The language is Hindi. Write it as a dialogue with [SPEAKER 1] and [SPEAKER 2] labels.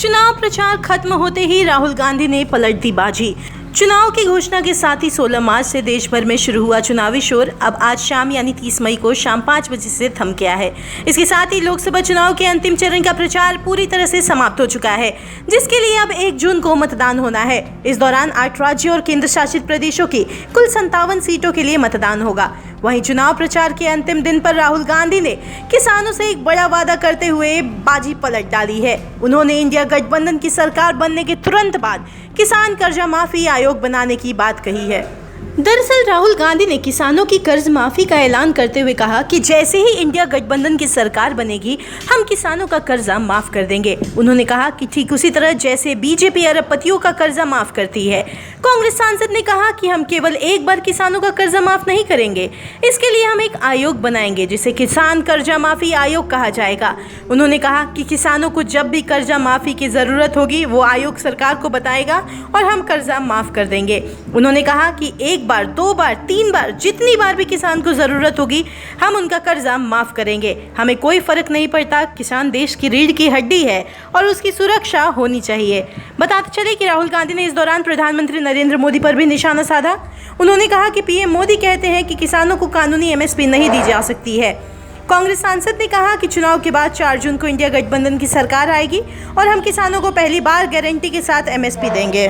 [SPEAKER 1] चुनाव प्रचार खत्म होते ही राहुल गांधी ने पलट दी बाजी। चुनाव की घोषणा के साथ ही 16 मार्च से देश भर में शुरू हुआ चुनावी शोर अब आज शाम यानी 30 मई को शाम 5 बजे से थम गया है। इसके साथ ही लोकसभा चुनाव के अंतिम चरण का प्रचार पूरी तरह से समाप्त हो चुका है, जिसके लिए अब 1 जून को मतदान होना है। इस दौरान 8 राज्यों और केंद्र शासित प्रदेशों की कुल 57 सीटों के लिए मतदान होगा। वहीं चुनाव प्रचार के अंतिम दिन पर राहुल गांधी ने किसानों से एक बड़ा वादा करते हुए बाजी पलट डाली है। उन्होंने इंडिया गठबंधन की सरकार बनने के तुरंत बाद किसान कर्जा माफी आयोग बनाने की बात कही है। दरअसल राहुल गांधी ने किसानों की कर्ज माफी का ऐलान करते हुए कहा कि जैसे ही इंडिया गठबंधन की सरकार बनेगी हम किसानों का कर्जा माफ कर देंगे। उन्होंने कहा कि ठीक उसी तरह जैसे बीजेपी अरबपतियों का कर्जा माफ करती है। कांग्रेस सांसद ने कहा कि हम केवल एक बार किसानों का कर्जा माफ नहीं करेंगे, इसके लिए हम एक आयोग बनाएंगे जिसे किसान कर्जा माफी आयोग कहा जाएगा। उन्होंने कहा कि किसानों को जब भी कर्जा माफी की जरूरत होगी वो आयोग सरकार को बताएगा और हम कर्जा माफ कर देंगे। उन्होंने कहा कि 1 बार, 2 बार, 3 बार, जितनी बार भी किसान को जरूरत होगी हम उनका कर्जा माफ करेंगे। हमें कोई फर्क नहीं पड़ता, किसान देश की रीढ़ की हड्डी है और उसकी सुरक्षा होनी चाहिए। बताते चले कि राहुल गांधी ने इस दौरान प्रधानमंत्री नरेंद्र मोदी पर भी निशाना साधा। उन्होंने कहा कि पीएम मोदी कहते हैं कि किसानों को कानूनी एमएसपी नहीं दी जा सकती है। कांग्रेस सांसद ने कहा कि चुनाव के बाद 4 जून को इंडिया गठबंधन की सरकार आएगी और हम किसानों को पहली बार गारंटी के साथ एमएसपी देंगे।